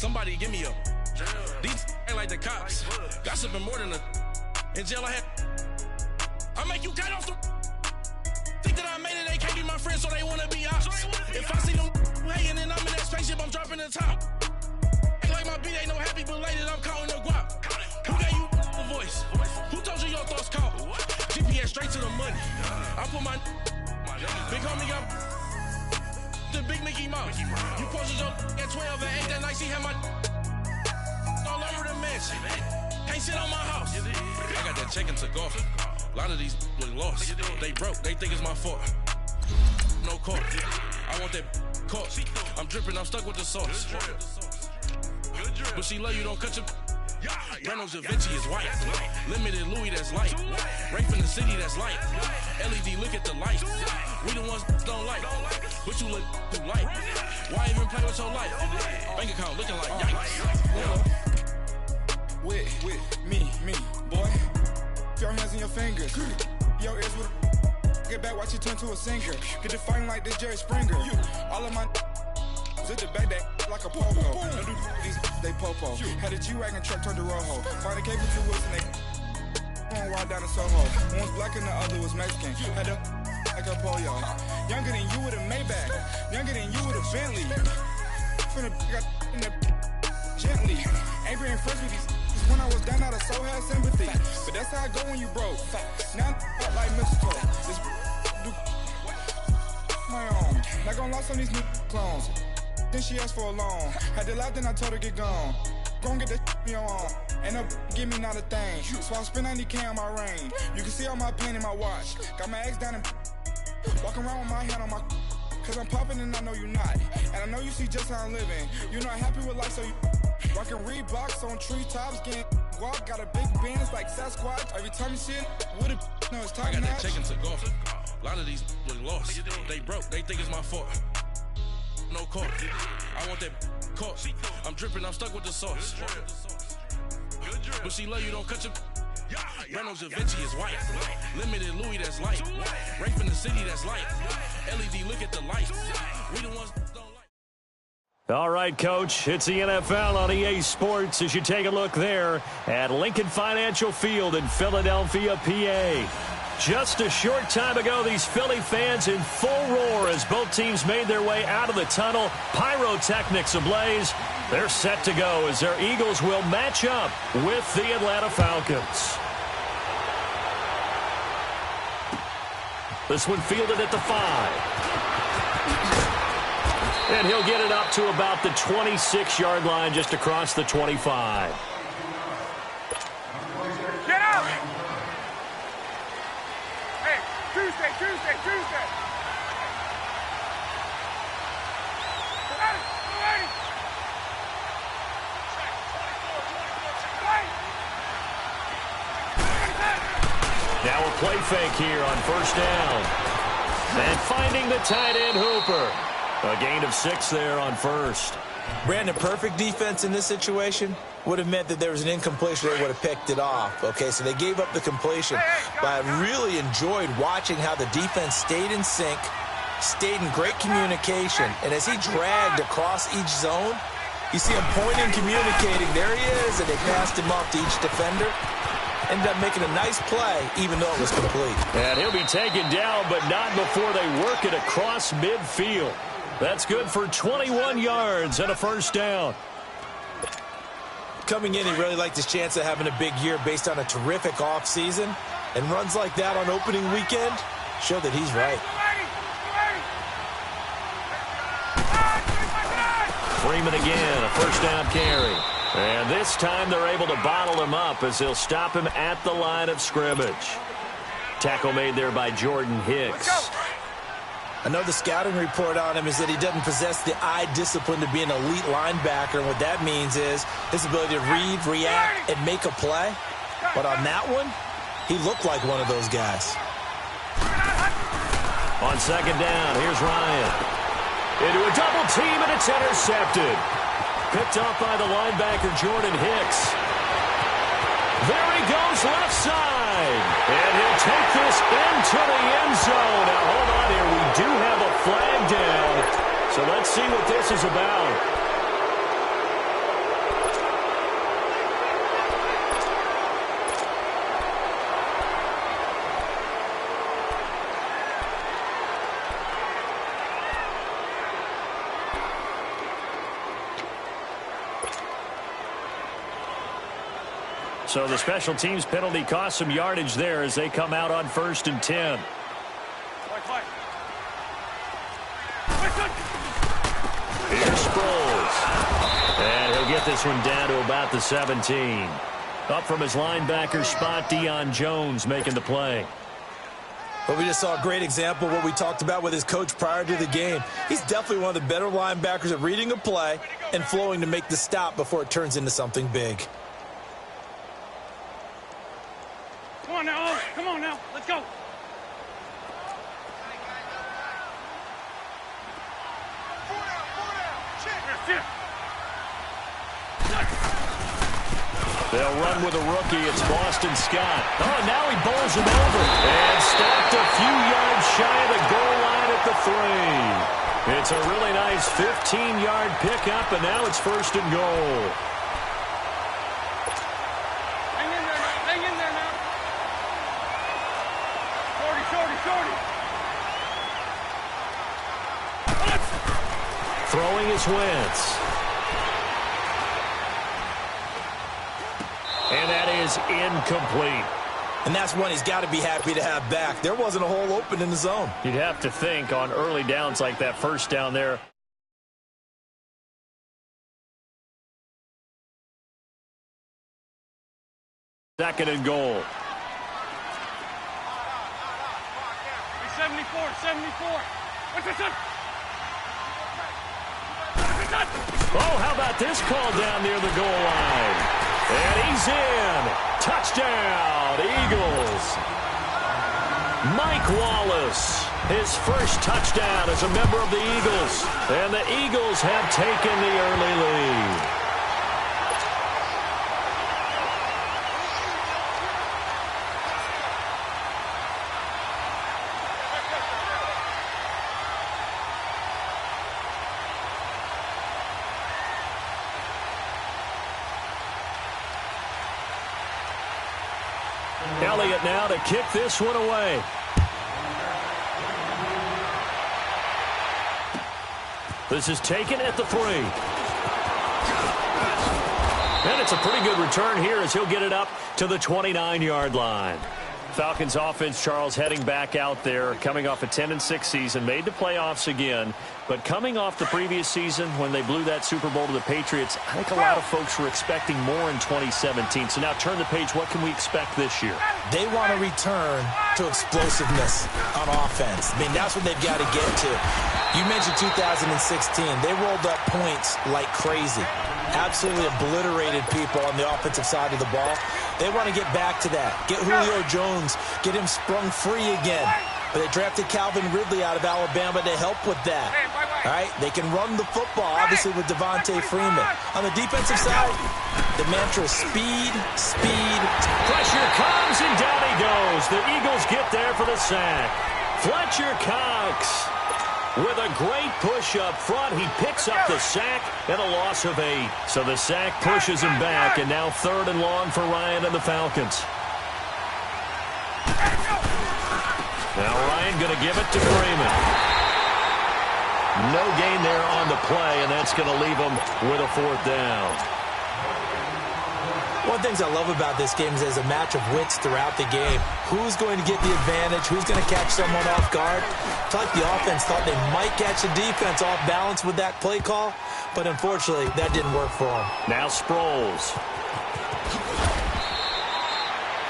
Somebody give me a. These ain't like the cops. Gossiping more than a. In jail I had. I make you cut off the. Think that I made it, they can't be my friends, so they wanna be ops. If I see them hating and I'm in that spaceship, I'm dropping the top. Ain't like my beat ain't no happy belated, I'm counting the guap. Who gave you a voice? Who told you your thoughts count? GPS straight to the money. I put my big homie got the big Mickey Mouse. You posted your at 12 and 8 that night, she had my all over the mansion. Can't sit on my house. I got that check into golf. A lot of these look lost. They broke, they think it's my fault. No court. I want that caught. I'm dripping, I'm stuck with the sauce. But she love you, don't cut your. Reynolds Da Vinci is white. Limited Louis, that's light. Rape in the city, that's light. LED, look at the light. We the ones don't like. But you look too light. Why even play with your life? Bank account looking like yikes. With me, boy. Your hands in your fingers. Your ears with get back, watch you turn to a singer. Get the fighting like this Jerry Springer. All of my at the back that like a pogo. Don't do these they popo. Had a G-Wagon truck turned to Rojo. Find a cable to Wilson, they going wild down in Soho. One was black and the other was Mexican. Had a like a polio. Younger than you with a Maybach. Younger than you with a Bentley. Finna got in the gently. Angry and friends with these. When I was down, I so had sympathy. But that's how I go when you broke. Now I'm like mistletoe. This do my own. Not gonna lost on these new clones. Then she asked for a loan. Had to laugh, then I told her get gone. Gon' get that me on. Ain't no give me not a thing. So I spend 90K on my ring. You can see all my pain in my watch. Got my ex down and walking around with my hand on my. Cause I'm popping and I know you not. And I know you see just how I'm living. You're not happy with life, so you. Rockin' Reeboks on treetops, getting guap. Got a big Benz like Sasquatch. Every time you see it, with a no, it's top I got notch. that check into golf. A lot of these look lost. They broke, they think it's my fault. No court. I want that caught. I'm dripping, I'm stuck with the sauce. But she love you, don't cut your. Reynolds Da Vinci is white. Limited Louis, that's light. Rape in the city, that's light. LED, look at the light. We the ones don't like. All right, Coach, it's the NFL on EA Sports as you take a look there at Lincoln Financial Field in Philadelphia, PA. Just a short time ago, these Philly fans in full roar as both teams made their way out of the tunnel. Pyrotechnics ablaze. They're set to go as their Eagles will match up with the Atlanta Falcons. This one fielded at the 5. And he'll get it up to about the 26-yard line just across the 25. Get out! Hey, Tuesday. Now a play fake here on first down. And finding the tight end Hooper. A gain of 6 there on first. Brandon, perfect defense in this situation would have meant that there was an incompletion. They would have picked it off. Okay, so they gave up the completion. But I really enjoyed watching how the defense stayed in sync, stayed in great communication. And as he dragged across each zone, you see him pointing, communicating. There he is, and they passed him off to each defender. Ended up making a nice play, even though it was complete. And he'll be taken down, but not before they work it across midfield. That's good for 21 yards and a first down. Coming in, he really liked his chance of having a big year based on a terrific offseason. And runs like that on opening weekend show that he's right. Freeman again, a first down carry. And this time they're able to bottle him up as they'll stop him at the line of scrimmage. Tackle made there by Jordan Hicks. I know the scouting report on him is that he doesn't possess the eye discipline to be an elite linebacker. And what that means is his ability to read, react, and make a play. But on that one, he looked like one of those guys. On second down, here's Ryan. Into a double team, and it's intercepted. Picked off by the linebacker, Jordan Hicks. There he goes, left side. And he'll take this into the end zone. Now, hold on here. We do have a flag down. So let's see what this is about. So the special teams penalty cost some yardage there as they come out on 1st and 10. Here's Sproles. And he'll get this one down to about the 17. Up from his linebacker spot, Deion Jones making the play. Well, we just saw a great example of what we talked about with his coach prior to the game. He's definitely one of the better linebackers at reading a play and flowing to make the stop before it turns into something big. Come on now, come on now, let's go. They'll run with a rookie. It's Boston Scott. Oh, and now he bowls him over. And stopped a few yards shy of the goal line at the 3. It's a really nice 15-yard pickup, and now it's 1st and goal. Hang in there now. Shorty. Throwing is Wentz. And that is incomplete. And that's one he's got to be happy to have back. There wasn't a hole open in the zone. You'd have to think on early downs like that first down there. Second and goal. 74. What's this up? Oh, how about this call down near the goal line? And he's in. Touchdown, Eagles. Mike Wallace, his first touchdown as a member of the Eagles. And the Eagles have taken the early lead. Elliott now to kick this one away. This is taken at the 3. And it's a pretty good return here as he'll get it up to the 29-yard line. Falcons offense, Charles, heading back out there, coming off a 10-6 season, made the playoffs again, but coming off the previous season when they blew that Super Bowl to the Patriots, I think a lot of folks were expecting more in 2017. So now turn the page. What can we expect this year? They want to return to explosiveness on offense. I mean, that's what they've got to get to. You mentioned 2016. They rolled up points like crazy. Absolutely obliterated people on the offensive side of the ball. They want to get back to that. Get Julio Jones, get him sprung free again. But they drafted Calvin Ridley out of Alabama to help with that. All right, they can run the football, obviously, with Devontae Freeman. On the defensive side, the mantra is speed, speed. Pressure comes, and down he goes. The Eagles get there for the sack. Fletcher Cox with a great push up front. He picks up the sack and a loss of 8. So the sack pushes him back, and now 3rd and long for Ryan and the Falcons. Now Ryan going to give it to Freeman. No gain there on the play, and that's going to leave him with a 4th down. One of the things I love about this game is there's a match of wits throughout the game. Who's going to get the advantage? Who's going to catch someone off guard? I feel like the offense thought they might catch the defense off balance with that play call, but unfortunately, that didn't work for them. Now Sproles.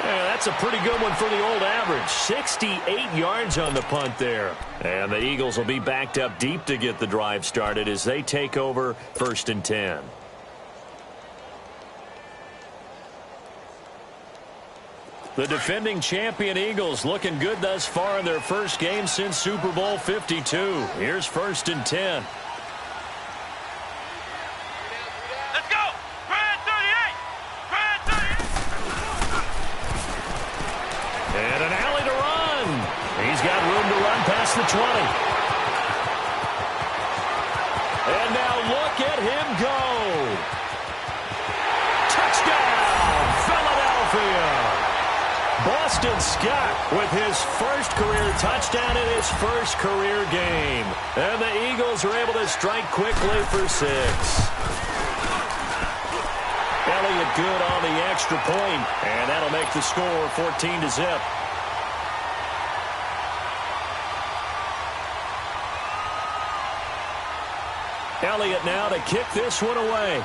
Yeah, that's a pretty good one for the old average. 68 yards on the punt there. And the Eagles will be backed up deep to get the drive started as they take over 1st and 10. The defending champion Eagles looking good thus far in their first game since Super Bowl 52. Here's 1st and 10. Let's go! Brad 38! Brad 38! And an alley to run. He's got room to run past the 20. And now look at him go. Touchdown, Philadelphia. Boston Scott with his first career touchdown in his first career game. And the Eagles are able to strike quickly for 6. Elliott good on the extra point, and that'll make the score 14-0. Elliott now to kick this one away.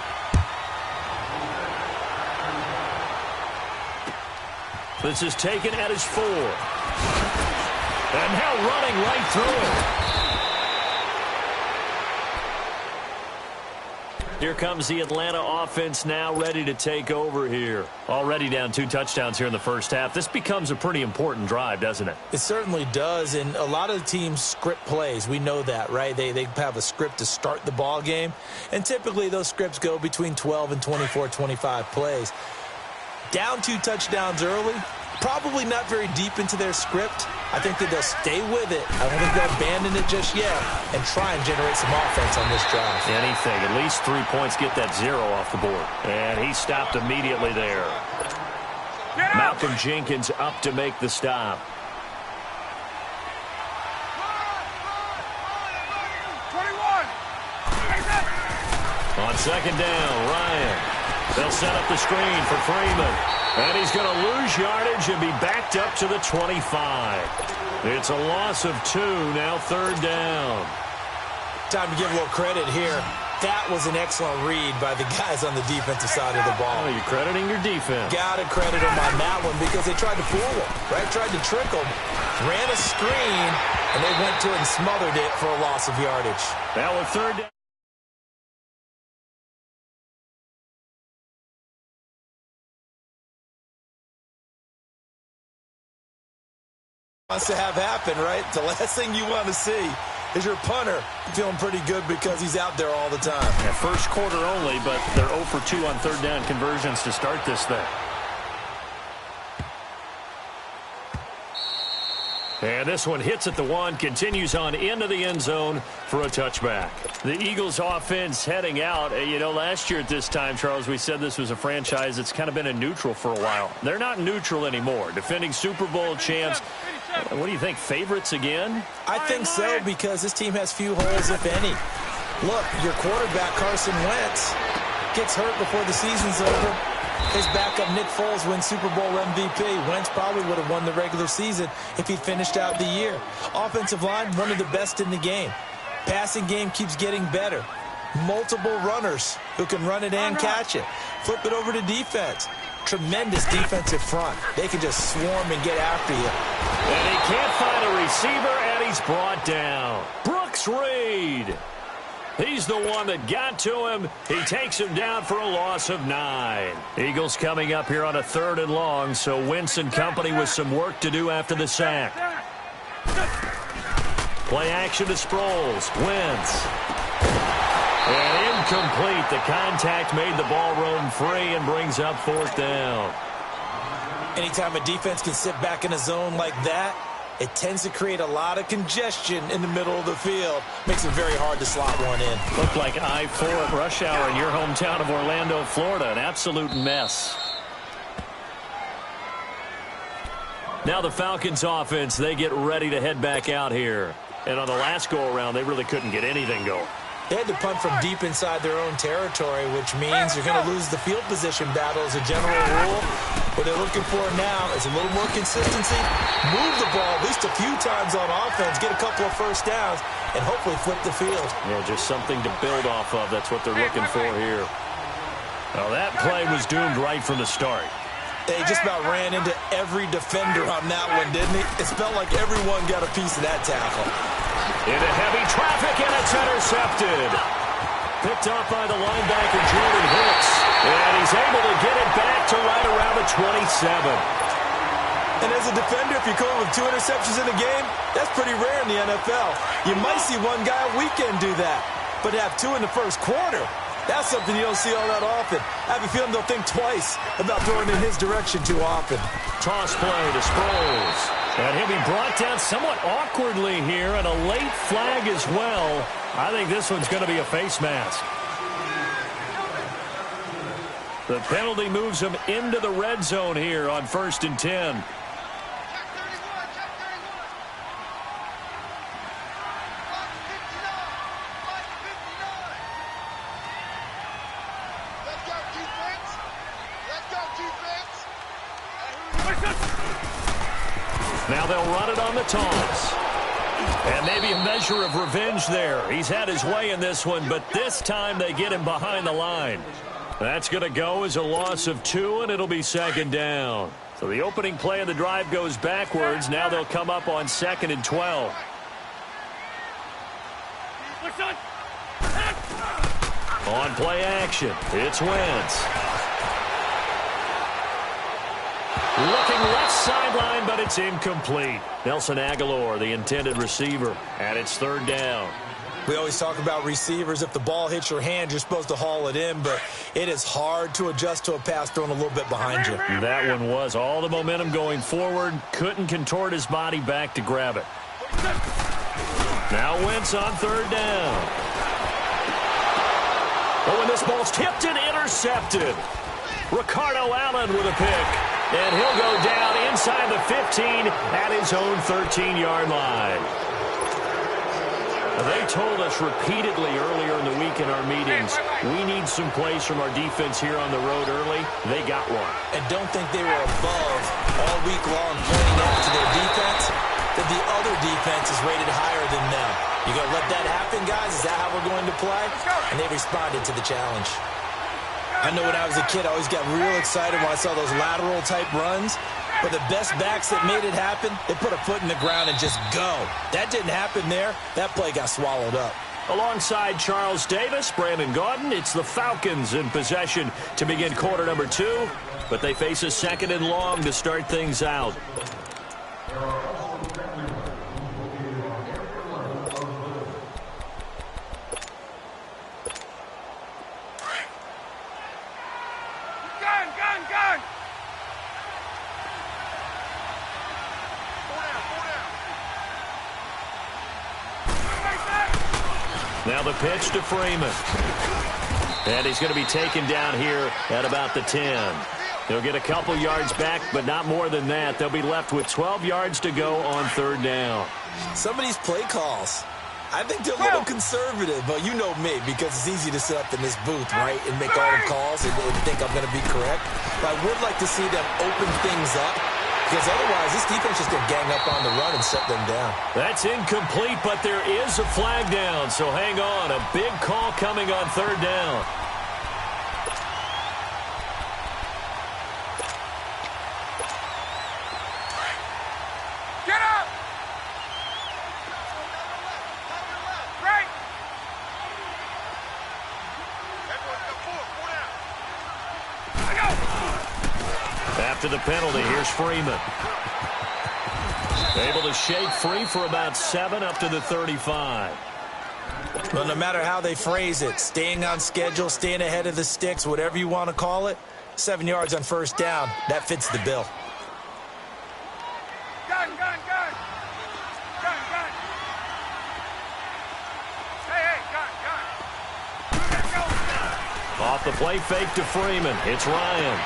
This is taken at his 4. And now running right through it. Here comes the Atlanta offense now ready to take over here. Already down 2 touchdowns here in the first half. This becomes a pretty important drive, doesn't it? It certainly does, and a lot of the teams script plays. We know that, right? They have a script to start the ball game, and typically those scripts go between 12 and 24, 25 plays. Down 2 touchdowns early, probably not very deep into their script. I think that they'll stay with it. I don't think they'll abandon it just yet and try and generate some offense on this drive. Anything. At least 3 points, get that 0 off the board. And he stopped immediately there. Malcolm Jenkins up to make the stop. 21. On second down, Ryan. They'll set up the screen for Freeman. And he's going to lose yardage and be backed up to the 25. It's a loss of 2, now third down. Time to give a little credit here. That was an excellent read by the guys on the defensive side of the ball. Oh, you're crediting your defense. Got to credit them on that one because they tried to fool him, right? Tried to trick him, ran a screen, and they went to it and smothered it for a loss of yardage. Now with third down. Wants to have happen, right? The last thing you want to see is your punter feeling pretty good because he's out there all the time. Yeah, first quarter only, but they're 0 for 2 on third down conversions to start this thing. And this one hits at the 1, continues on into the end zone for a touchback. The Eagles offense heading out. You know, last year at this time, Charles, we said this was a franchise that's kind of been in neutral for a while. They're not neutral anymore. Defending Super Bowl champs. What do you think, favorites again? I think so because this team has few holes, if any. Look, your quarterback, Carson Wentz, gets hurt before the season's over. His backup, Nick Foles, wins Super Bowl MVP. Wentz probably would have won the regular season if he finished out the year. Offensive line, one of the best in the game. Passing game keeps getting better. Multiple runners who can run it and catch it. Flip it over to defense. Tremendous defensive front. They can just swarm and get after you. And he can't find a receiver, and he's brought down. Brooks Reed. He's the one that got to him. He takes him down for a loss of 9. Eagles coming up here on a 3rd and long, so Wentz and company with some work to do after the sack. Play action to Sproles. Wentz. And incomplete. The contact made the ball roam free and brings up 4th down. Anytime a defense can sit back in a zone like that, it tends to create a lot of congestion in the middle of the field. Makes it very hard to slot one in. Looked like I-4 at rush hour in your hometown of Orlando, Florida. An absolute mess. Now the Falcons offense, they get ready to head back out here. And on the last go-around, they really couldn't get anything going. They had to punt from deep inside their own territory, which means you're going to lose the field position battle as a general rule. What they're looking for now is a little more consistency, move the ball at least a few times on offense, get a couple of first downs, and hopefully flip the field. Yeah, just something to build off of. That's what they're looking for here. Well, that play was doomed right from the start. They just about ran into every defender on that one, didn't he? It felt like everyone got a piece of that tackle. Into heavy traffic, and it's intercepted. Picked up by the linebacker, Jordan Hicks. And he's able to get it back to right around the 27. And as a defender, if you're going with 2 interceptions in a game, that's pretty rare in the NFL. You might see one guy a weekend do that. But to have 2 in the first quarter, that's something you don't see all that often. I have a feeling they'll think twice about throwing in his direction too often. Toss play to Sproles. And he'll be brought down somewhat awkwardly here, and a late flag as well. I think this one's going to be a face mask. The penalty moves him into the red zone here on 1st and 10. Now they'll run it on the toss. And maybe a measure of revenge there. He's had his way in this one, but this time they get him behind the line. That's going to go as a loss of 2, and it'll be second down. So the opening play of the drive goes backwards. Now they'll come up on 2nd and 12. On play action, it's Wentz. Looking left sideline, but it's incomplete. Nelson Aguilar, the intended receiver, and it's 3rd down. We always talk about receivers. If the ball hits your hand, you're supposed to haul it in, but it is hard to adjust to a pass thrown a little bit behind you. That one was all the momentum going forward. Couldn't contort his body back to grab it. Now Wentz on 3rd down. Oh, and this ball's tipped and intercepted. Ricardo Allen with a pick. And he'll go down inside the 15 at his own 13-yard line. They told us repeatedly earlier in the week in our meetings, we need some plays from our defense here on the road early. They got one. And don't think they were above all week long pointing out to their defense that the other defense is rated higher than them. You going to let that happen, guys? Is that how we're going to play? And they responded to the challenge. I know when I was a kid, I always got real excited when I saw those lateral-type runs. But the best backs that made it happen, they put a foot in the ground and just go. That didn't happen there. That play got swallowed up. Alongside Charles Davis, Brandon Gaudin, it's the Falcons in possession to begin quarter number 2. But they face a 2nd and long to start things out. Now the pitch to Freeman. And he's going to be taken down here at about the 10. They'll get a couple yards back, but not more than that. They'll be left with 12 yards to go on 3rd down. Some of these play calls, I think they're a little conservative, but you know me, because it's easy to sit up in this booth, right, and make all the calls and think I'm going to be correct. But I would like to see them open things up, because otherwise this defense is going to gang up on the run and shut them down. That's incomplete, but there is a flag down, so hang on. A big call coming on 3rd down. Get up! Right! After the penalty, here's Freeman. Able to shake free for about 7 up to the 35. Well, no matter how they phrase it, staying on schedule, staying ahead of the sticks, whatever you want to call it, 7 yards on 1st down, that fits the bill. Gun! Hey, gun! Off the play fake to Freeman. It's Ryan.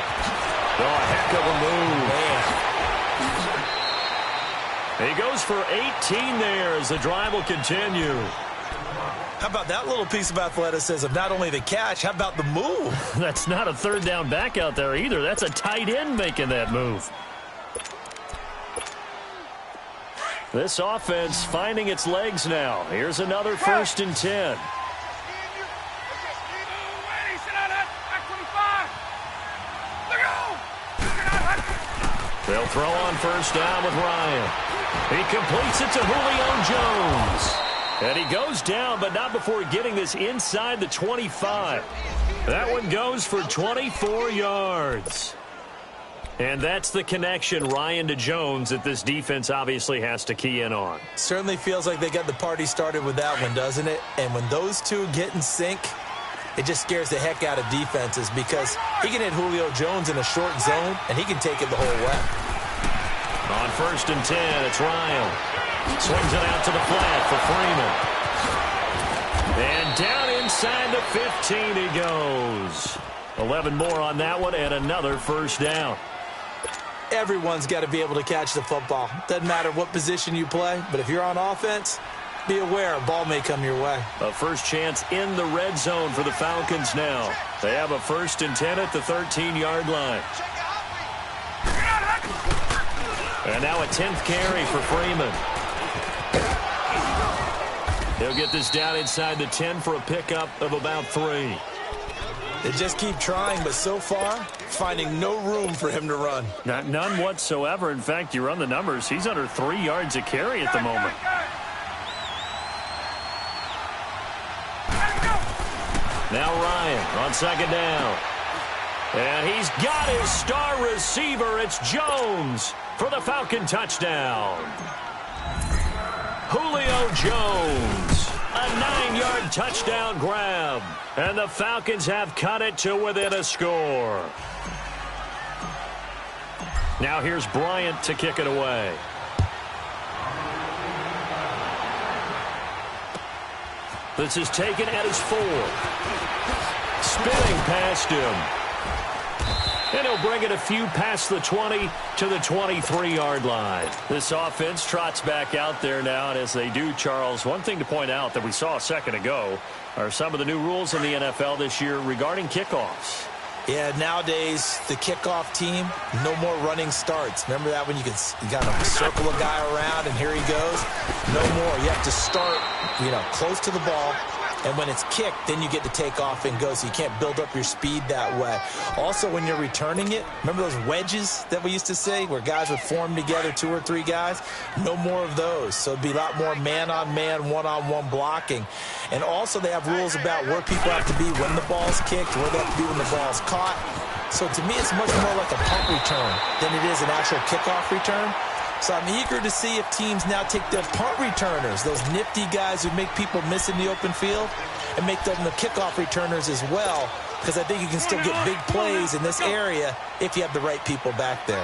Oh, a heck of a move. Man. He goes for 18 there as the drive will continue. How about that little piece of athleticism? Not only the catch, how about the move? That's not a 3rd down back out there either. That's a tight end making that move. This offense finding its legs now. Here's another 1st and 10. They'll throw on 1st down with Ryan. He completes it to Julio Jones. And he goes down, but not before getting this inside the 25. That one goes for 24 yards. And that's the connection, Ryan to Jones, that this defense obviously has to key in on. Certainly feels like they got the party started with that one, doesn't it? And when those two get in sync, it just scares the heck out of defenses because he can hit Julio Jones in a short zone, and he can take it the whole way. On 1st and 10, it's Ryan. Swings it out to the flat for Freeman. And down inside the 15 he goes. 11 more on that one and another 1st down. Everyone's got to be able to catch the football. Doesn't matter what position you play, but if you're on offense, be aware, ball may come your way. A first chance in the red zone for the Falcons now. They have a 1st and 10 at the 13-yard line. And now a 10th carry for Freeman. He'll get this down inside the 10 for a pickup of about 3. They just keep trying, but so far, finding no room for him to run. None whatsoever. In fact, you run the numbers, he's under 3 yards a carry at the moment. Now Ryan on 2nd down. And he's got his star receiver. It's Jones for the Falcon touchdown. Julio Jones, a 9-yard touchdown grab. And the Falcons have cut it to within a score. Now here's Bryant to kick it away. This is taken at his 4. Spinning past him. And he'll bring it a few past the 20 to the 23-yard line. This offense trots back out there now, and as they do, Charles, one thing to point out that we saw a second ago are some of the new rules in the NFL this year regarding kickoffs. Yeah, nowadays, the kickoff team, no more running starts. Remember that when you got to circle a guy around and here he goes? No more. You have to start, close to the ball. And when it's kicked, then you get to take off and go, so you can't build up your speed that way. Also, when you're returning it, remember those wedges that we used to say where guys would form together, 2 or 3 guys? No more of those. So it'd be a lot more man-on-man, one-on-one blocking. And also they have rules about where people have to be when the ball's kicked, where they have to be when the ball's caught. So to me, it's much more like a punt return than it is an actual kickoff return. So I'm eager to see if teams now take their punt returners, those nifty guys who make people miss in the open field, and make them the kickoff returners as well, because I think you can still get big plays in this area if you have the right people back there.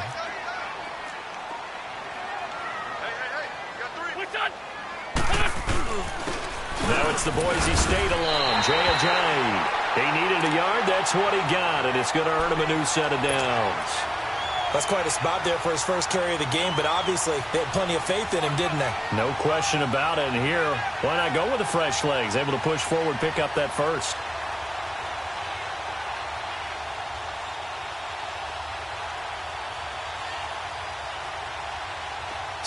Now it's the Boise State alum, Jay Ajayi. He needed a yard, that's what he got, and it's going to earn him a new set of downs. That's quite a spot there for his first carry of the game, but obviously they had plenty of faith in him, didn't they? No question about it. And here, why not go with the fresh legs? Able to push forward, pick up that first.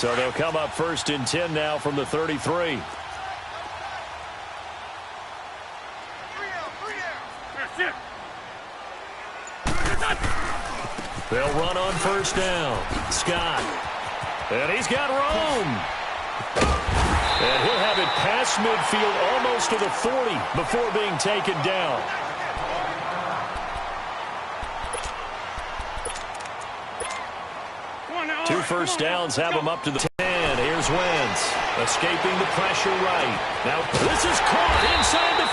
So they'll come up 1st and 10 now from the 33. They'll run on 1st down. Scott. And he's got room. And he'll have it past midfield almost to the 40 before being taken down. Two first downs have him up to the 10. Here's Wentz. Escaping the pressure right. Now this is caught inside the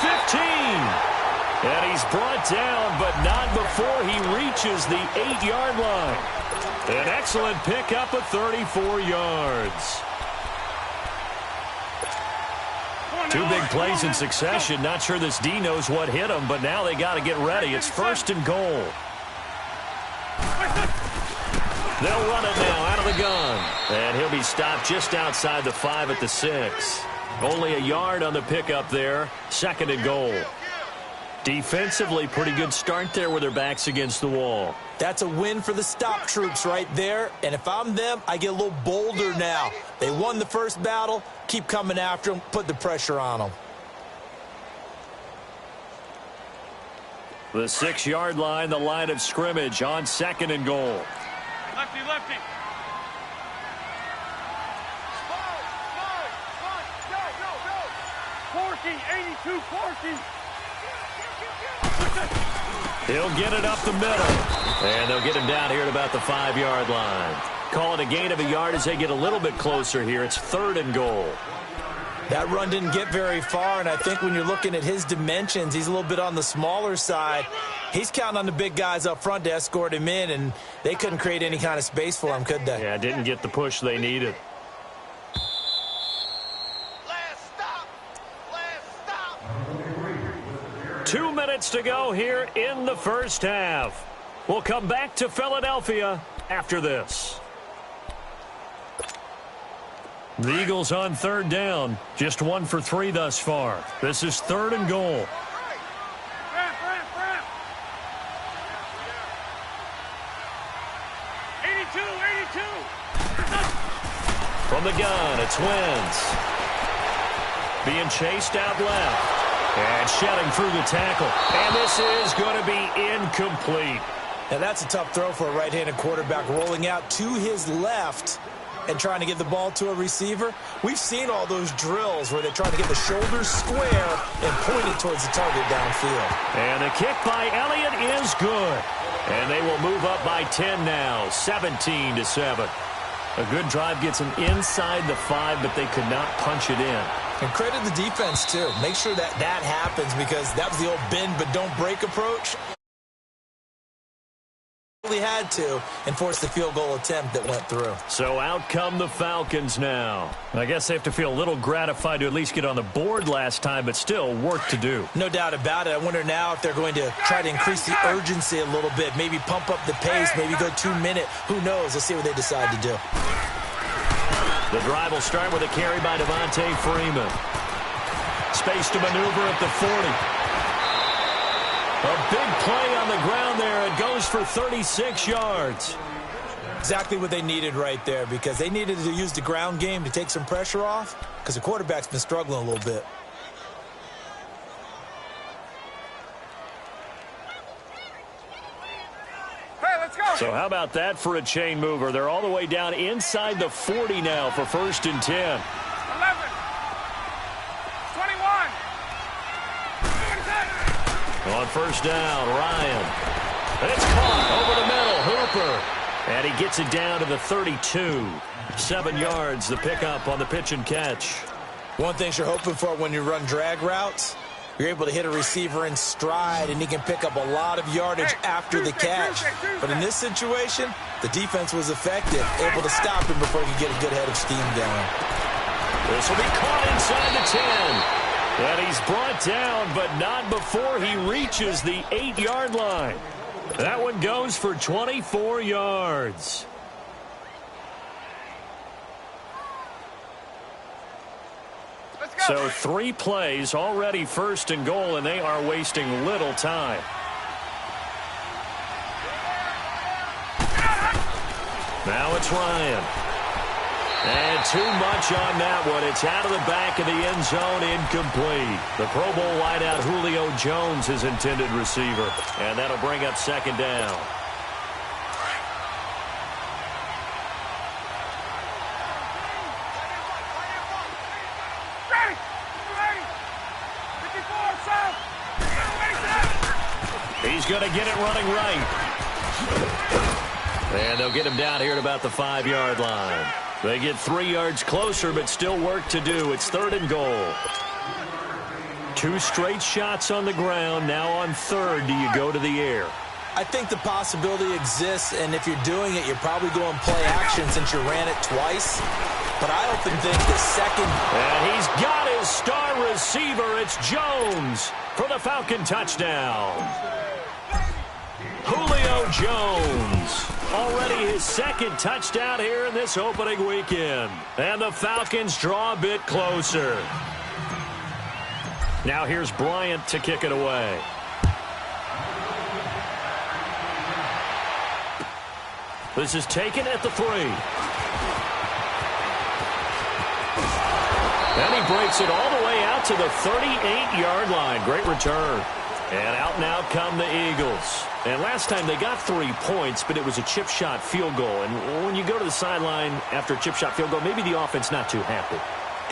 15. And he's brought down, but not before he reaches the 8-yard line. An excellent pickup of 34 yards. 2 big plays in succession. Not sure this D knows what hit him, but now they got to get ready. It's 1st and goal. They'll run it now out of the gun. And he'll be stopped just outside the 5 at the 6. Only a yard on the pickup there. 2nd and goal. Defensively, pretty good start there with their backs against the wall. That's a win for the stop troops right there. And if I'm them, I get a little bolder now. They won the first battle. Keep coming after them. Put the pressure on them. The 6-yard line, the line of scrimmage on 2nd and goal. Lefty, lefty. 82, 40. He'll get it up the middle. And they'll get him down here at about the 5-yard line. Call it a gain of a yard as they get a little bit closer here. It's 3rd and goal. That run didn't get very far, and I think when you're looking at his dimensions, he's a little bit on the smaller side. He's counting on the big guys up front to escort him in, and they couldn't create any kind of space for him, could they? Yeah, didn't get the push they needed. Last stop. 2 minutes to go here in the first half. We'll come back to Philadelphia after this. The Eagles on third down. Just 1 for 3 thus far. This is 3rd and goal. From the gun, it's Wentz. Being chased out left. And shedding through the tackle. And this is going to be incomplete. Now that's a tough throw for a right-handed quarterback, rolling out to his left and trying to get the ball to a receiver. We've seen all those drills where they try to get the shoulders square and point it towards the target downfield. And the kick by Elliott is good. And they will move up by 10 now, 17-7. A good drive gets them inside the 5, but they could not punch it in. And credit the defense, too. Make sure that happens, because that was the old bend but don't break approach. Really had to enforce the field goal attempt that went through. So out come the Falcons now. I guess they have to feel a little gratified to at least get on the board last time, but still work to do. No doubt about it. I wonder now if they're going to try to increase the urgency a little bit, maybe pump up the pace, maybe go 2-minute. Who knows? Let's see what they decide to do. The drive will start with a carry by Devontae Freeman. Space to maneuver at the 40. A big play on the ground there. It goes for 36 yards. Exactly what they needed right there, because they needed to use the ground game to take some pressure off, because the quarterback's been struggling a little bit. Hey, let's go. So how about that for a chain mover? They're all the way down inside the 40 now for 1st and 10. 11. 21. On 1st down, Ryan. It's caught over the middle, Hooper. And he gets it down to the 32. 7 yards, the pickup on the pitch and catch. One thing you're hoping for when you run drag routes, you're able to hit a receiver in stride, and he can pick up a lot of yardage after the catch. But in this situation, the defense was effective, able to stop him before he could get a good head of steam going. This will be caught inside the 10. And he's brought down, but not before he reaches the 8-yard line. That one goes for 24 yards. So 3 plays, already 1st and goal, and they are wasting little time. Now it's Ryan. And too much on that one. It's out of the back of the end zone, incomplete. The Pro Bowl wideout Julio Jones, his intended receiver. And that'll bring up 2nd down. He's going to get it running right. And they'll get him down here at about the 5-yard line. They get 3 yards closer, but still work to do. It's 3rd and goal. 2 straight shots on the ground. Now on 3rd, do you go to the air? I think the possibility exists, and if you're doing it, you're probably going play action since you ran it twice. But I often think the second... And he's got his star receiver. It's Jones for the Falcon touchdown. Julio Jones. Already his 2nd touchdown here in this opening weekend. And the Falcons draw a bit closer. Now here's Bryant to kick it away. This is taken at the 3. And he breaks it all the way out to the 38-yard line. Great return. And out now come the Eagles. And last time they got 3 points, but it was a chip shot field goal. And when you go to the sideline after a chip shot field goal, maybe the offense not too happy.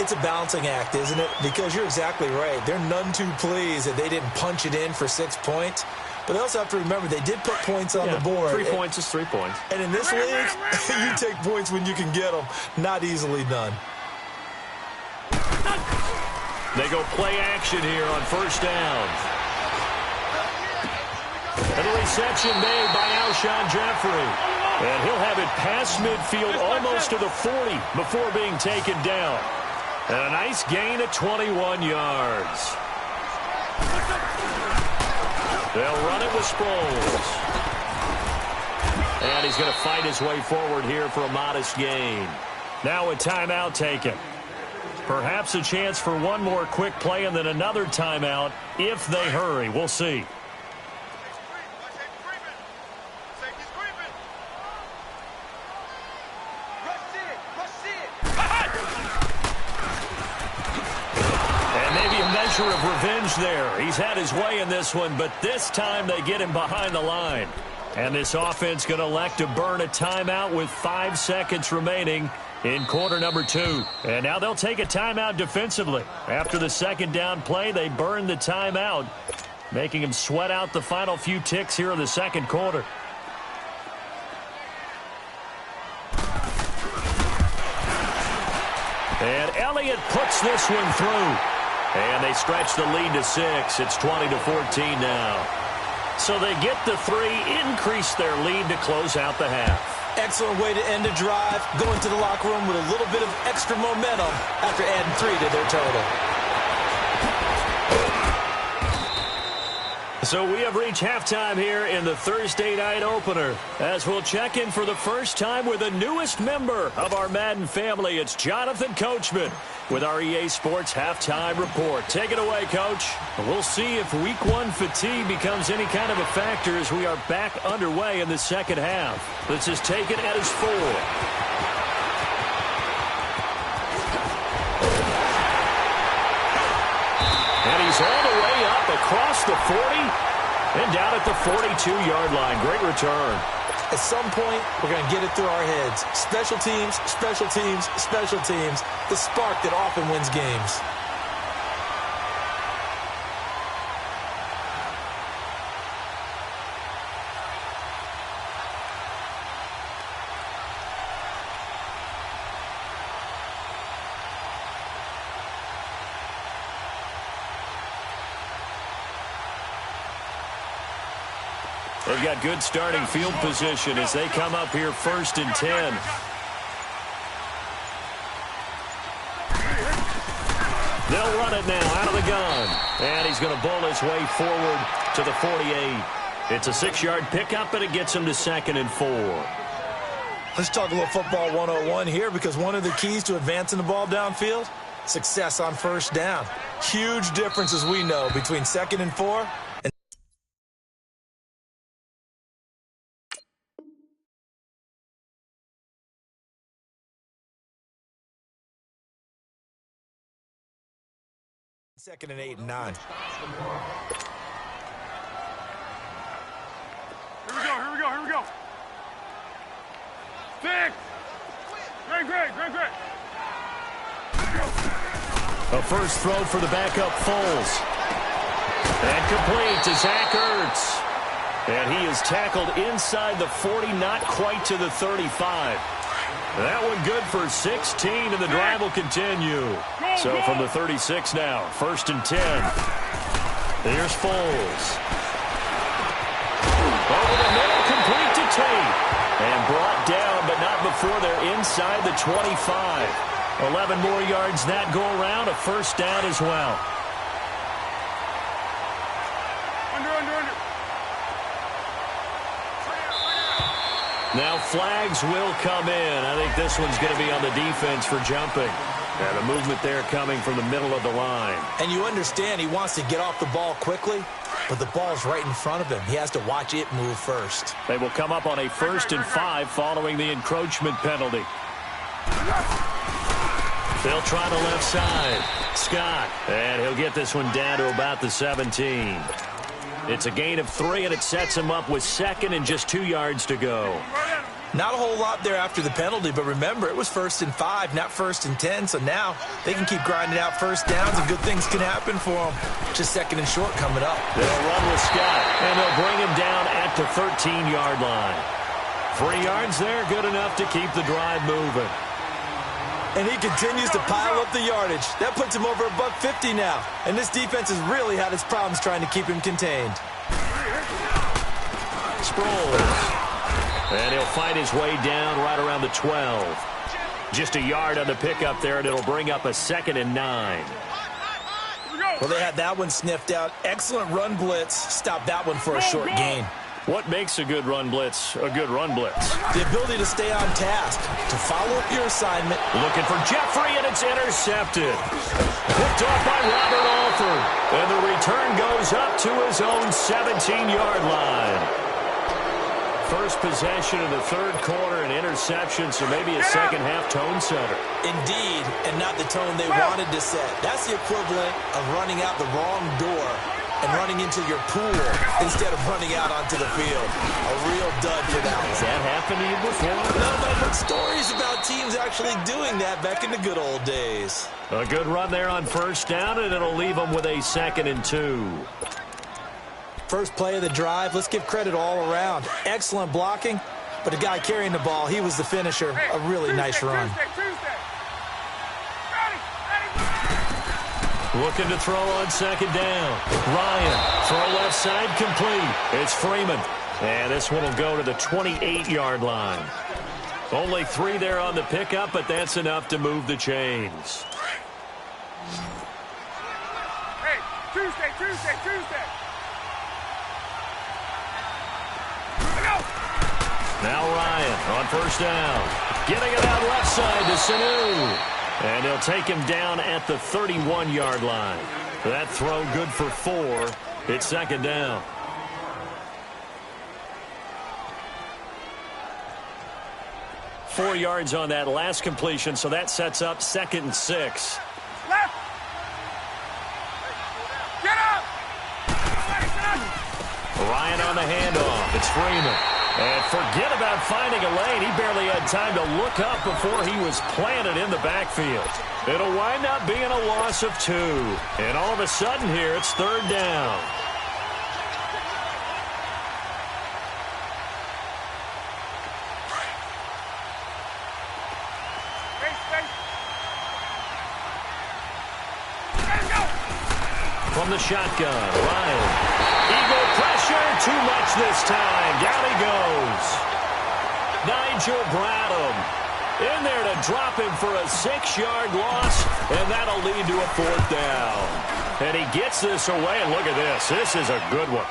It's a balancing act, isn't it? Because you're exactly right. They're none too pleased that they didn't punch it in for 6 points. But they also have to remember they did put points on the board. 3 points is 3 points. And in this league, you take points when you can get them. Not easily done. They go play action here on 1st down. And the reception made by Alshon Jeffrey. And he'll have it past midfield almost to the 40 before being taken down. And a nice gain of 21 yards. They'll run it with Sproles. And he's going to fight his way forward here for a modest gain. Now a timeout taken. Perhaps a chance for one more quick play and then another timeout if they hurry. We'll see. Measure of revenge there. He's had his way in this one, but this time they get him behind the line. And this offense going to elect to burn a timeout with 5 seconds remaining in quarter number 2. And now they'll take a timeout defensively. After the second down play, they burn the timeout, making him sweat out the final few ticks here in the second quarter. And Elliott puts this one through. And they stretch the lead to 6. It's 20-14 now. So they get the 3, increase their lead to close out the half. Excellent way to end a drive. Go into the locker room with a little bit of extra momentum after adding 3 to their total. So we have reached halftime here in the Thursday night opener. As we'll check in for the first time with the newest member of our Madden family, it's Jonathan Coachman with our EA Sports Halftime Report. Take it away, Coach. We'll see if Week 1 fatigue becomes any kind of a factor as we are back underway in the second half. Let's just take it at his 4. And he's all the way up across the 40 and down at the 42-yard line. Great return. At some point, we're going to get it through our heads. Special teams, special teams, special teams. The spark that often wins games. They've got good starting field position as they come up here 1st and 10. They'll run it now out of the gun. And he's going to bowl his way forward to the 48. It's a 6-yard pickup, and it gets him to 2nd and 4. Let's talk a little football 101 here, because one of the keys to advancing the ball downfield, success on first down. Huge difference, as we know, between 2nd and 4 and second and 8 and 9. Here we go. 6. Great. A first throw for the backup Foles. And complete to Zach Ertz. And he is tackled inside the 40, not quite to the 35. That one good for 16, and the drive will continue. So from the 36 now, 1st and 10. Here's Foles. Over the middle, complete to Tate. And brought down, but not before they're inside the 25. 11 more yards that go around, a first down as well. Under. Now flags will come in. I think this one's going to be on the defense for jumping. And a movement there coming from the middle of the line. And you understand he wants to get off the ball quickly, but the ball's right in front of him. He has to watch it move first. They will come up on a 1st and 5 following the encroachment penalty. They'll try the left side. Scott. And he'll get this one down to about the 17. It's a gain of 3, and it sets him up with 2nd and just 2 yards to go. Not a whole lot there after the penalty, but remember, it was 1st and 5, not 1st and 10, so now they can keep grinding out first downs, and good things can happen for them. Just 2nd and short coming up. They'll run with Scott, and they'll bring him down at the 13-yard line. 3 yards there, good enough to keep the drive moving. And he continues to pile up the yardage. That puts him over $150 now. And this defense has really had its problems trying to keep him contained. Sproles. And he'll fight his way down right around the 12. Just a yard on the pickup there, and it'll bring up a 2nd and 9. Well, they had that one sniffed out. Excellent run blitz. Stopped that one for a short gain. What makes a good run blitz a good run blitz? The ability to stay on task, to follow up your assignment. Looking for Jeffrey, and it's intercepted. Picked off by Robert Alford. And the return goes up to his own 17-yard line. First possession of the third quarter, an interception, so maybe a second-half tone setter. Indeed, and not the tone they wanted to set. That's the equivalent of running out the wrong door and running into your pool instead of running out onto the field. A real dud for that one. Has that happened to you before? No, but I've heard stories about teams actually doing that back in the good old days. A good run there on first down, and it'll leave them with a 2nd and 2. First play of the drive, let's give credit all around. Excellent blocking, but the guy carrying the ball, he was the finisher. A really nice run. Looking to throw on 2nd down. Ryan, throw left side, complete. It's Freeman. And this one will go to the 28-yard line. Only 3 there on the pickup, but that's enough to move the chains. Hey, Tuesday. Now Ryan on first down. Getting it out left side to Sanu. And he'll take him down at the 31-yard line. That throw good for 4. It's 2nd down. Four yards on that last completion, so that sets up 2nd and 6. Left. Get up. Ryan on the handoff. It's Freeman. And forget about finding a lane. He barely had time to look up before he was planted in the backfield. It'll wind up being a loss of 2. And all of a sudden here, it's 3rd down. From the shotgun, Ryan. Eagle pressure, too much this time. Down he goes. Nigel Bradham in there to drop him for a 6-yard loss, and that'll lead to a 4th down. And he gets this away, and look at this. This is a good one.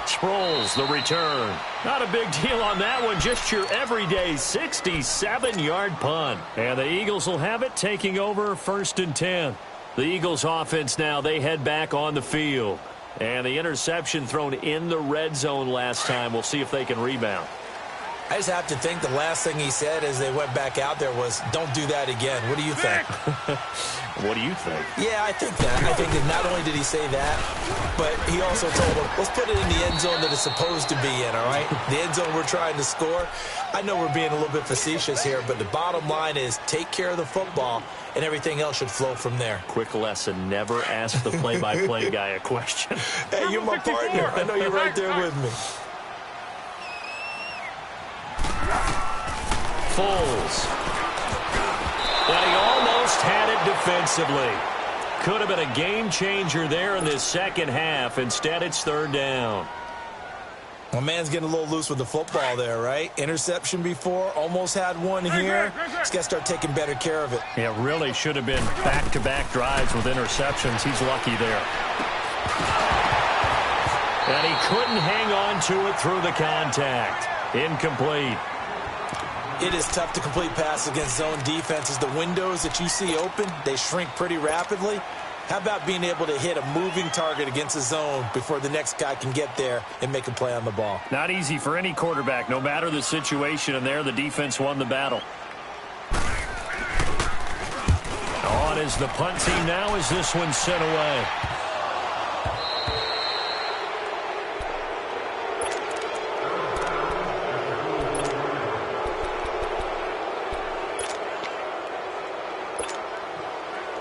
Sproles, the return. Not a big deal on that one, just your everyday 67-yard punt. And the Eagles will have it, taking over 1st and 10. The Eagles offense now, they head back on the field. And the interception thrown in the red zone last time. We'll see if they can rebound. I just have to think the last thing he said as they went back out there was, don't do that again. What do you think? What do you think? Yeah, I think that. I think that not only did he say that, but he also told them, let's put it in the end zone that it's supposed to be in, all right? The end zone we're trying to score. I know we're being a little bit facetious here, but the bottom line is take care of the football, and everything else should flow from there. Quick lesson, never ask the play-by-play guy a question. Hey, you're my partner. I know you're right there with me. Foles. And he almost had it defensively. Could have been a game changer there in this second half. Instead, it's 3rd down. Well, man's getting a little loose with the football there, right? Interception before, almost had one here. He's got to start taking better care of it. Yeah, really should have been back-to-back drives with interceptions. He's lucky there. And he couldn't hang on to it through the contact. Incomplete. It is tough to complete passes against zone defenses. The windows that you see open, they shrink pretty rapidly. How about being able to hit a moving target against a zone before the next guy can get there and make a play on the ball? Not easy for any quarterback, no matter the situation, and there the defense won the battle. On is the punt team now as this one's sent away.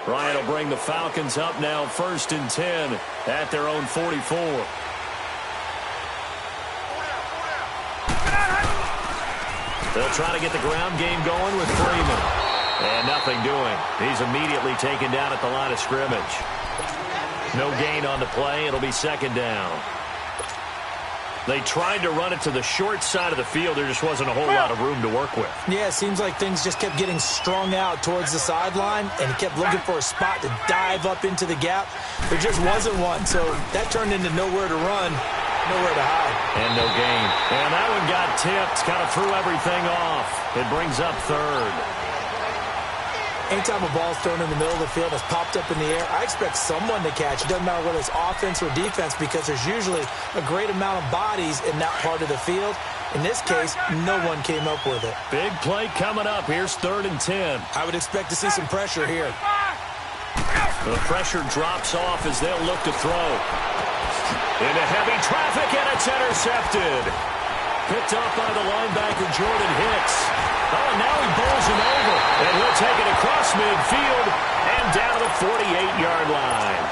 Ryan will bring the Falcons up now 1st and 10 at their own 44. They'll try to get the ground game going with Freeman. And nothing doing. He's immediately taken down at the line of scrimmage. No gain on the play. It'll be 2nd down. They tried to run it to the short side of the field. There just wasn't a whole lot of room to work with. Yeah, it seems like things just kept getting strung out towards the sideline, and he kept looking for a spot to dive up into the gap. There just wasn't one, so that turned into nowhere to run. Nowhere to hide. And no gain. And that one got tipped. Kind of threw everything off. It brings up third. Anytime a ball's thrown in the middle of the field, it's popped up in the air, I expect someone to catch. It doesn't matter whether it's offense or defense because there's usually a great amount of bodies in that part of the field. In this case, no one came up with it. Big play coming up. Here's 3rd and 10. I would expect to see some pressure here. The pressure drops off as they'll look to throw. Into heavy traffic, and it's intercepted. Picked up by the linebacker, Jordan Hicks. Oh, and now he bowls him over. And he'll take it across midfield and down to the 48-yard line.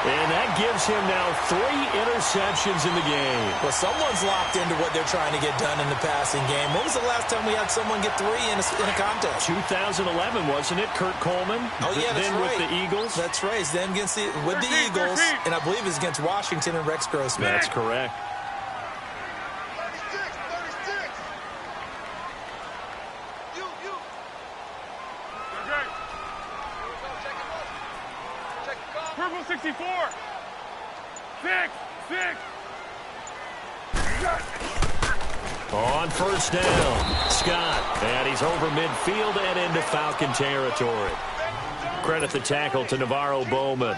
And that gives him now 3 interceptions in the game. Well, someone's locked into what they're trying to get done in the passing game. When was the last time we had someone get 3 in a contest? 2011, wasn't it, Kurt Coleman? Oh, yeah, that's then right. with the Eagles? That's right. It's then against with the Eagles, and I believe it's against Washington and Rex Grossman. That's correct. 64. 6. On 1st down, Scott. And he's over midfield and into Falcon territory. Credit the tackle to Navarro Bowman.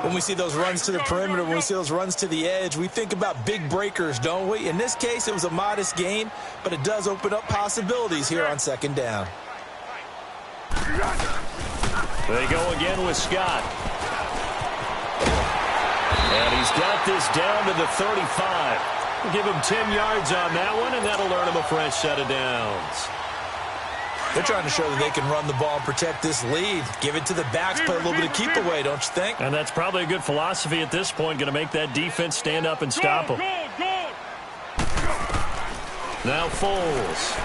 When we see those runs to the perimeter, when we see those runs to the edge, we think about big breakers, don't we? In this case, it was a modest gain, but it does open up possibilities here on 2nd down. They go again with Scott. And he's got this down to the 35. We'll give him 10 yards on that one, and that'll earn him a fresh set of downs. They're trying to show that they can run the ball and protect this lead. Give it to the backs, play a little bit of keep away, don't you think? And that's probably a good philosophy at this point, going to make that defense stand up and stop them. Now Foles.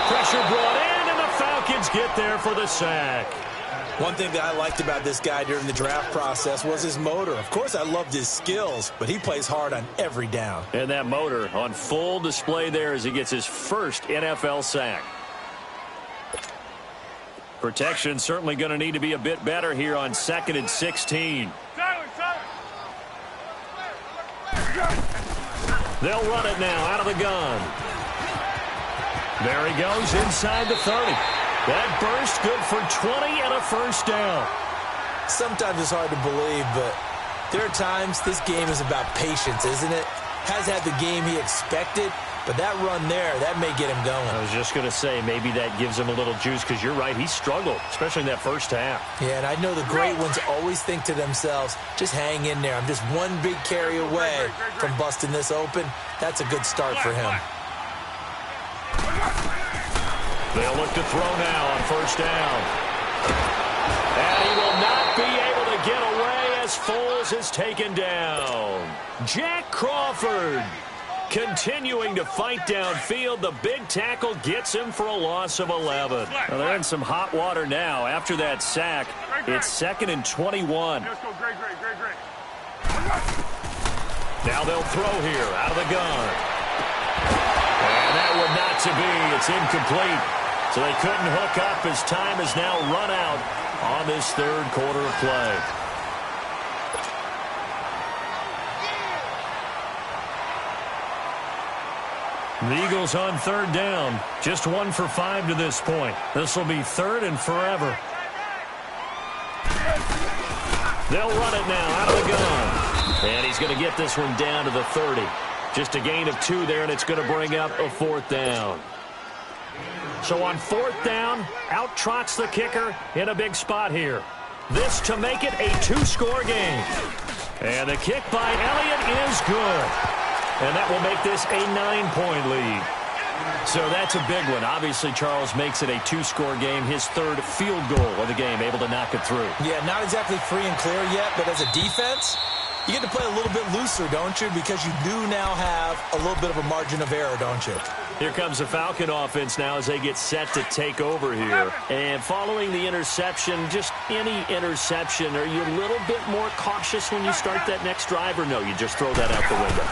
Pressure brought in, and the Falcons get there for the sack. One thing that I liked about this guy during the draft process was his motor. Of course, I loved his skills, but he plays hard on every down. And that motor on full display there as he gets his first NFL sack. Protection certainly going to need to be a bit better here on 2nd and 16. They'll run it now out of the gun. There he goes inside the 30. That burst good for 20 and a 1st down. Sometimes it's hard to believe, but there are times this game is about patience, isn't it? Has had the game he expected, but that run there, that may get him going. I was just going to say, maybe that gives him a little juice, because you're right, he struggled, especially in that 1st half. Yeah, and I know the great ones always think to themselves, just hang in there. I'm just one big carry away from busting this open. That's a good start for him. They'll look to throw now on 1st down. And he will not be able to get away as Foles is taken down. Jack Crawford continuing to fight downfield. The big tackle gets him for a loss of 11. Well, they're in some hot water now. After that sack, it's 2nd and 21. Great. Now they'll throw here out of the gun. And that one not to be. It's incomplete. So they couldn't hook up as time has now run out on this 3rd quarter of play. The Eagles on 3rd down. Just 1 for 5 to this point. This will be 3rd and forever. They'll run it now out of the gun. And he's going to get this one down to the 30. Just a gain of 2 there, and it's going to bring up a 4th down. So on 4th down, out trots the kicker in a big spot here. This to make it a 2-score game. And the kick by Elliott is good. And that will make this a 9-point lead. So that's a big one. Obviously, Charles makes it a 2-score game. His 3rd field goal of the game, able to knock it through. Yeah, not exactly free and clear yet, but as a defense, you get to play a little bit looser, don't you? Because you do now have a little bit of a margin of error, don't you? Here comes the Falcon offense now as they get set to take over here. And following the interception, just any interception, are you a little bit more cautious when you start that next drive, or no, you just throw that out the window?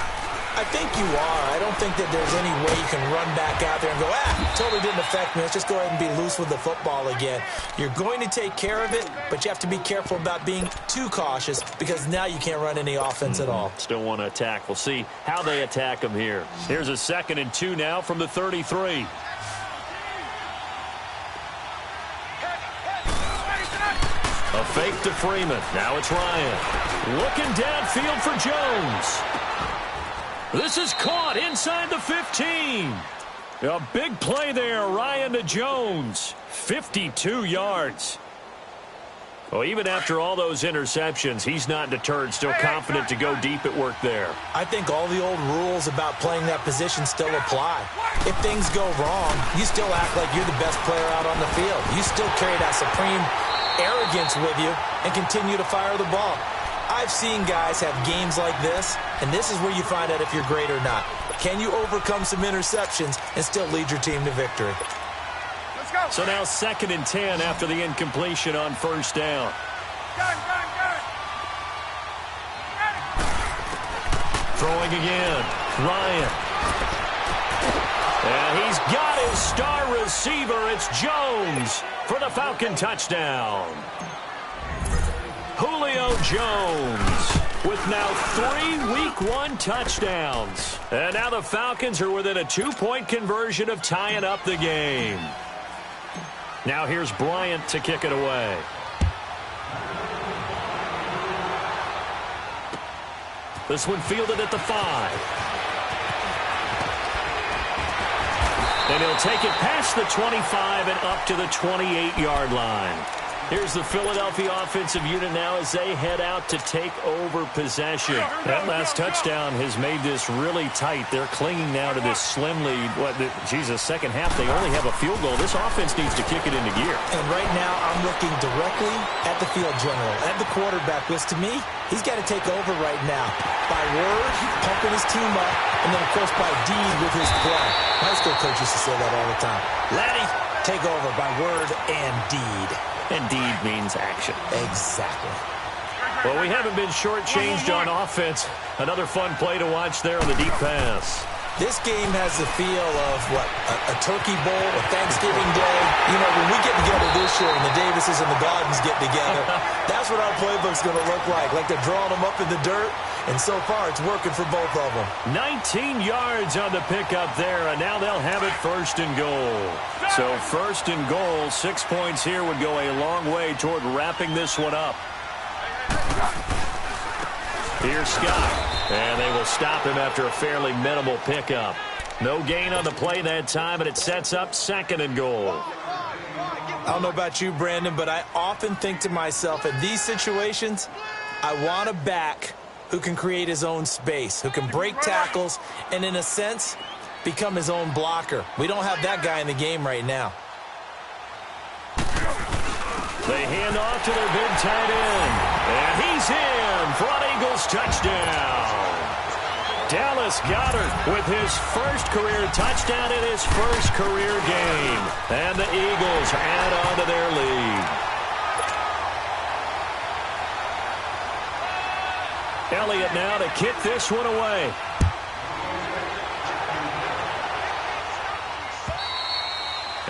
I think you are. I don't think that there's any way you can run back out there and go, totally didn't affect me. Let's just go ahead and be loose with the football again. You're going to take care of it, but you have to be careful about being too cautious because now you can't run any offense at all. Still want to attack. We'll see how they attack him here. Here's a 2nd and 2 now from the 33. A fake to Freeman. Now it's Ryan. Looking downfield for Jones. This is caught inside the 15. A big play there, Ryan to Jones. 52 yards. Well, even after all those interceptions, he's not deterred, still confident to go deep at work there. I think all the old rules about playing that position still apply. If things go wrong, you still act like you're the best player out on the field. You still carry that supreme arrogance with you and continue to fire the ball. I've seen guys have games like this, and this is where you find out if you're great or not. Can you overcome some interceptions and still lead your team to victory? Let's go. So now 2nd and 10 after the incompletion on 1st down. Got it. Throwing again. Ryan. And he's got his star receiver. It's Jones for the Falcon touchdown. Julio Jones with now 3 Week 1 touchdowns. And now the Falcons are within a 2-point conversion of tying up the game. Now here's Bryant to kick it away. This one fielded at the 5. And he'll take it past the 25 and up to the 28-yard line. Here's the Philadelphia offensive unit now as they head out to take over possession. That last touchdown has made this really tight. They're clinging now to this slim lead. Second half, they only have a field goal. This offense needs to kick it into gear. And right now, I'm looking directly at the field general, at the quarterback, which to me, he's got to take over right now. By word, pumping his team up, and then, of course, by deed with his play. High school coach used to say that all the time. Laddie, take over by word and deed. And deed means action. Exactly. Well, we haven't been shortchanged on offense. Another fun play to watch there on the deep pass. This game has the feel of, a turkey bowl, a Thanksgiving day. You know, when we get together this year and the Davises and the Gardens get together, that's what our playbook's going to look like. Like they're drawing them up in the dirt, and so far it's working for both of them. 19 yards on the pickup there, and now they'll have it 1st and goal. So 1st and goal, 6 points here would go a long way toward wrapping this one up. Here's Scott. And they will stop him after a fairly minimal pickup. No gain on the play that time, and it sets up 2nd and goal. I don't know about you, Brandon, but I often think to myself, in these situations, I want a back who can create his own space, who can break tackles, and in a sense, become his own blocker. We don't have that guy in the game right now. They hand off to their big tight end. And he's in for an Eagles touchdown. Dallas Goedert with his first career touchdown in his first career game. And the Eagles add on to their lead. Elliott now to kick this one away.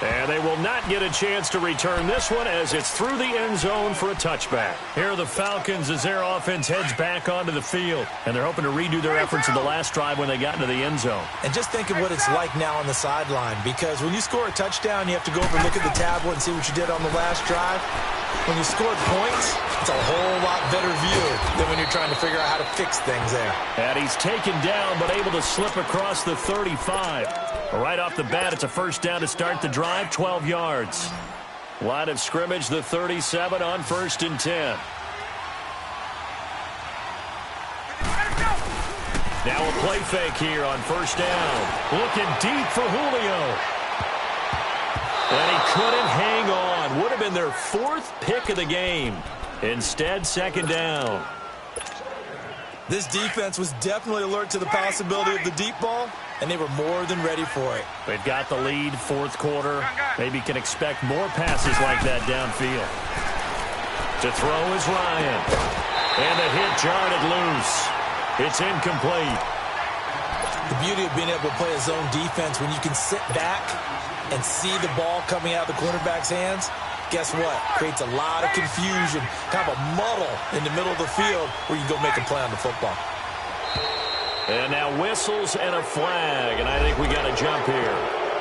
And they will not get a chance to return this one as it's through the end zone for a touchback. Here are the Falcons as their offense heads back onto the field. And they're hoping to redo their efforts in the last drive when they got into the end zone. And just think of what it's like now on the sideline. Because when you score a touchdown, you have to go over and look at the tablet and see what you did on the last drive. When you scored points, it's a whole lot better view than when you're trying to figure out how to fix things there. And he's taken down but able to slip across the 35. Right off the bat, it's a 1st down to start the drive, 12 yards. Line of scrimmage, the 37 on 1st and 10. Now a play fake here on 1st down. Looking deep for Julio. And he couldn't hang on. Would have been their 4th pick of the game. Instead, 2nd down. This defense was definitely alert to the possibility of the deep ball, and they were more than ready for it. They've got the lead, 4th quarter. Maybe can expect more passes like that downfield. To throw is Ryan. And the hit jarred it loose. It's incomplete. The beauty of being able to play a zone defense when you can sit back and see the ball coming out of the quarterback's hands, guess what? Creates a lot of confusion, kind of a muddle in the middle of the field where you can go make a play on the football. And now whistles and a flag, and I think we got a jump here.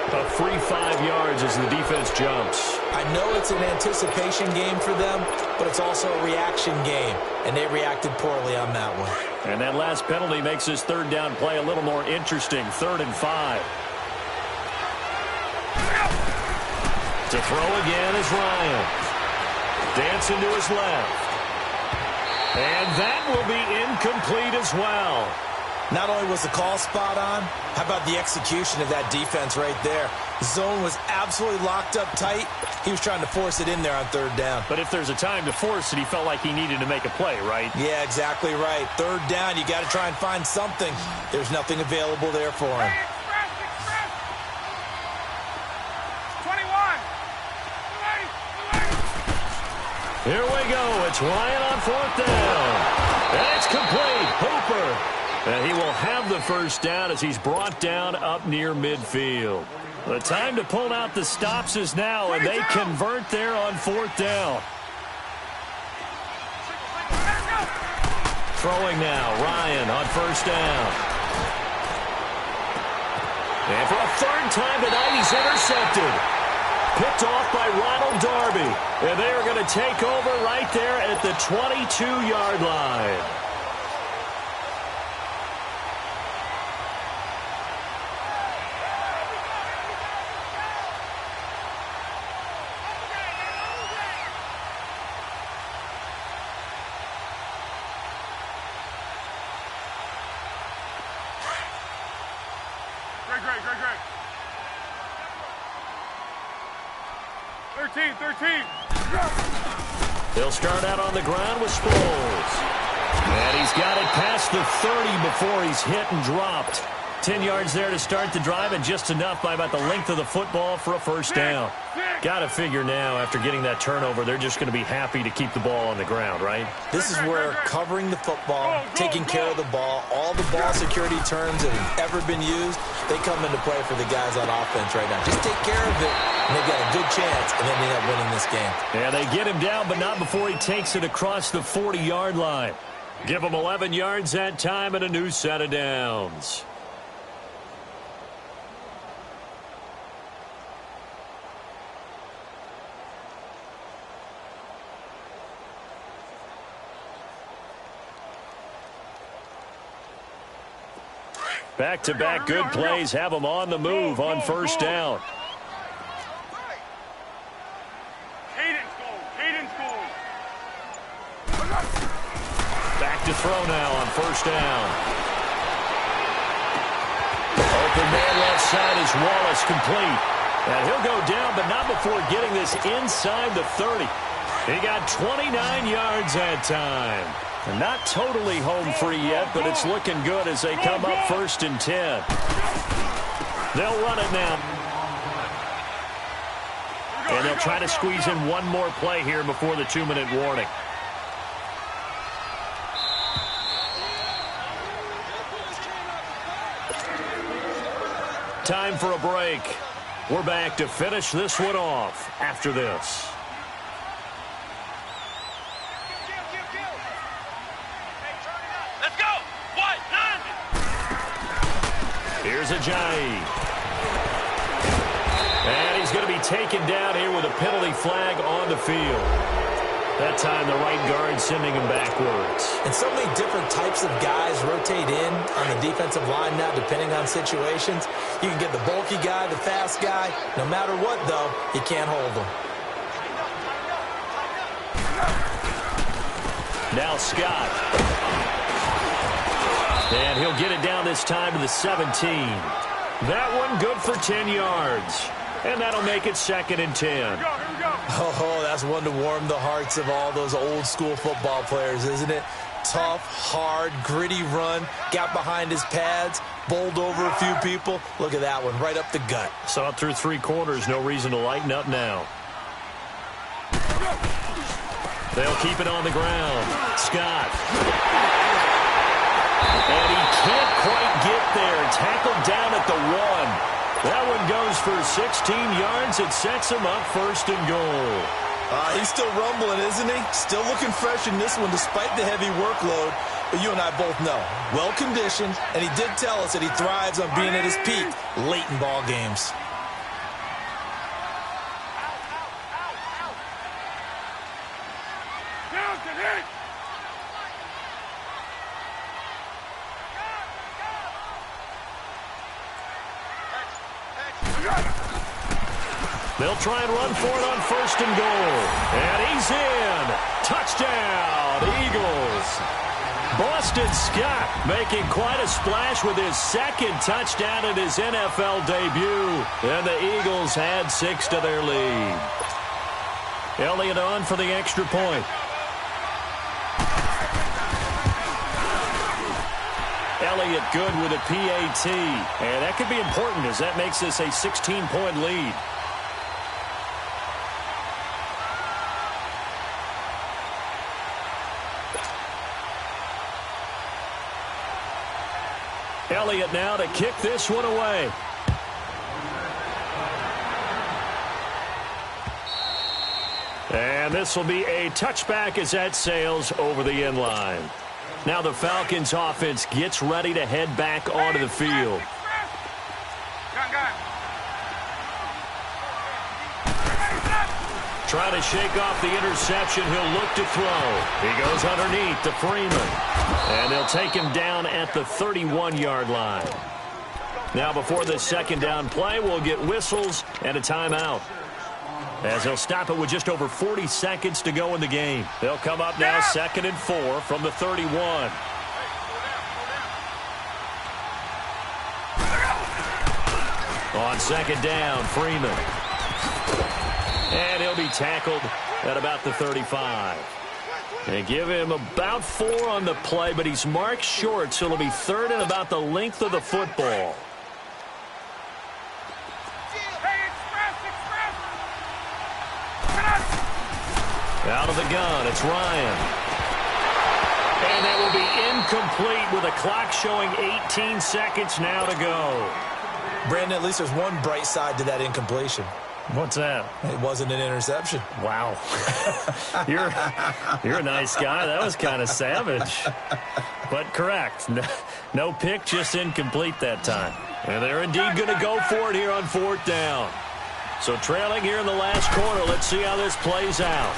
A free 5 yards as the defense jumps. I know it's an anticipation game for them, but it's also a reaction game, and they reacted poorly on that one. And that last penalty makes this third down play a little more interesting. 3rd and 5. To throw again is Ryan. Dancing to his left. And that will be incomplete as well. Not only was the call spot on, how about the execution of that defense right there? The zone was absolutely locked up tight. He was trying to force it in there on 3rd down. But if there's a time to force it, he felt like he needed to make a play, right? Yeah, exactly right. 3rd down, you got to try and find something. There's nothing available there for him. Here we go. It's Ryan on 4th down. And it's complete. Hooper. And he will have the first down as he's brought down up near midfield. The time to pull out the stops is now, and they convert there on 4th down. Throwing now. Ryan on 1st down. And for a 3rd time tonight, he's intercepted. Picked off by Ronald Darby. And they are going to take over right there at the 22-yard line. Great. 13. They'll start out on the ground with Sproles. And he's got it past the 30 before he's hit and dropped. 10 yards there to start the drive, and just enough by about the length of the football for a first down. Got to figure now, after getting that turnover, they're just going to be happy to keep the ball on the ground, right? This is where covering the football, taking care of the ball, all the ball security terms that have ever been used, they come into play for the guys on offense right now. Just take care of it, and they've got a good chance, and then they end up winning this game. Yeah, they get him down, but not before he takes it across the 40-yard line. Give him 11 yards that time and a new set of downs. Back-to-back good plays have them on the move on first down. Back to throw now on first down. Open man left side is Wallace, complete. And he'll go down, but not before getting this inside the 30. He got 29 yards that time. Not totally home free yet, but it's looking good as they come up 1st and 10. They'll run it now. And they'll try to squeeze in one more play here before the 2-minute warning. Time for a break. We're back to finish this one off after this. Here's Ajayi. And he's going to be taken down here with a penalty flag on the field. That time the right guard sending him backwards. And so many different types of guys rotate in on the defensive line now depending on situations. You can get the bulky guy, the fast guy. No matter what, though, you can't hold them. Now Scott. And he'll get it down this time to the 17. That one good for 10 yards. And that'll make it 2nd and 10. Oh, that's one to warm the hearts of all those old-school football players, isn't it? Tough, hard, gritty run. Got behind his pads, bowled over a few people. Look at that one, right up the gut. Saw it through 3 quarters. No reason to lighten up now. They'll keep it on the ground. Scott. And he can't quite get there, tackled down at the 1. That one goes for 16 yards. It sets him up first and goal. He's still rumbling, isn't he? Still looking fresh in this one despite the heavy workload. But you and I both know, well-conditioned, and he did tell us that he thrives on being at his peak late in ball games. They'll try and run for it on first and goal. And he's in. Touchdown, Eagles. Boston Scott making quite a splash with his second touchdown in his NFL debut. And the Eagles add 6 to their lead. Elliott on for the extra point. Elliott good with a PAT. And that could be important as that makes this a 16-point lead. Elliott now to kick this one away. And this will be a touchback as that sails over the end line. Now the Falcons offense gets ready to head back onto the field. Try to shake off the interception. He'll look to throw. He goes underneath to Freeman. And they'll take him down at the 31-yard line. Now before this second down play, we'll get whistles and a timeout. As they'll stop it with just over 40 seconds to go in the game. They'll come up now 2nd and 4 from the 31. On second down, Freeman. And he'll be tackled at about the 35. They give him about 4 on the play, but he's marked short, so it'll be 3rd and about the length of the football. Out of the gun, it's Ryan. And that will be incomplete with a clock showing 18 seconds now to go. Brandon, at least there's one bright side to that incompletion. What's that? It wasn't an interception. Wow. You're a nice guy. That was kind of savage. But correct. No pick, just incomplete that time. And they're indeed going to go for it here on 4th down. So trailing here in the last quarter. Let's see how this plays out.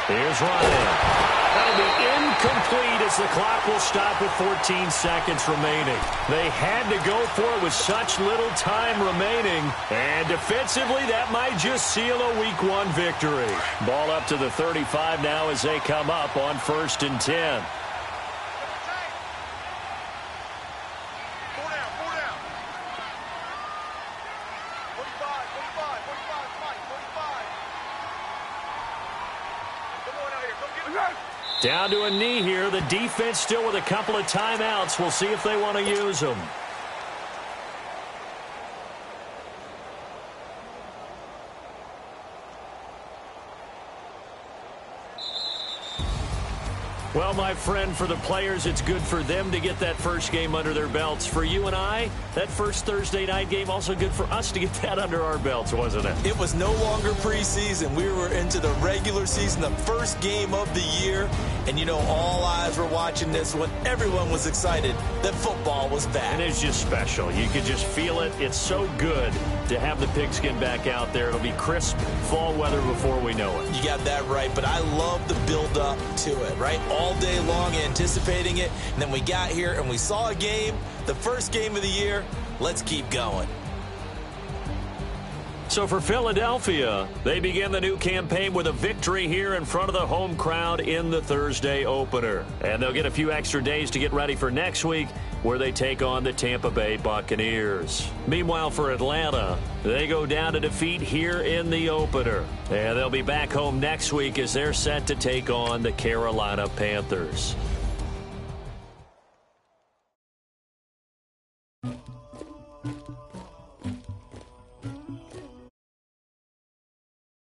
Here's Ryan. That'll be incomplete as the clock will stop with 14 seconds remaining. They had to go for it with such little time remaining. And defensively, that might just seal a Week 1 victory. Ball up to the 35 now as they come up on 1st and 10. Down to a knee here. The defense still with a couple of timeouts. We'll see if they want to use them. Well, my friend, for the players, it's good for them to get that first game under their belts. For you and I, that first Thursday night game, also good for us to get that under our belts, wasn't it? It was no longer preseason. We were into the regular season, the first game of the year. And, you know, all eyes were watching this when everyone was excited that football was back. And it's just special. You could just feel it. It's so good to have the pigskin back out there. It'll be crisp fall weather before we know it. You got that right, but I love the build-up to it, right? All day long anticipating it, and then we got here and we saw a game, the first game of the year. Let's keep going. So for Philadelphia, they begin the new campaign with a victory here in front of the home crowd in the Thursday opener. And they'll get a few extra days to get ready for next week, where they take on the Tampa Bay Buccaneers. Meanwhile, for Atlanta, they go down to defeat here in the opener. And they'll be back home next week as they're set to take on the Carolina Panthers.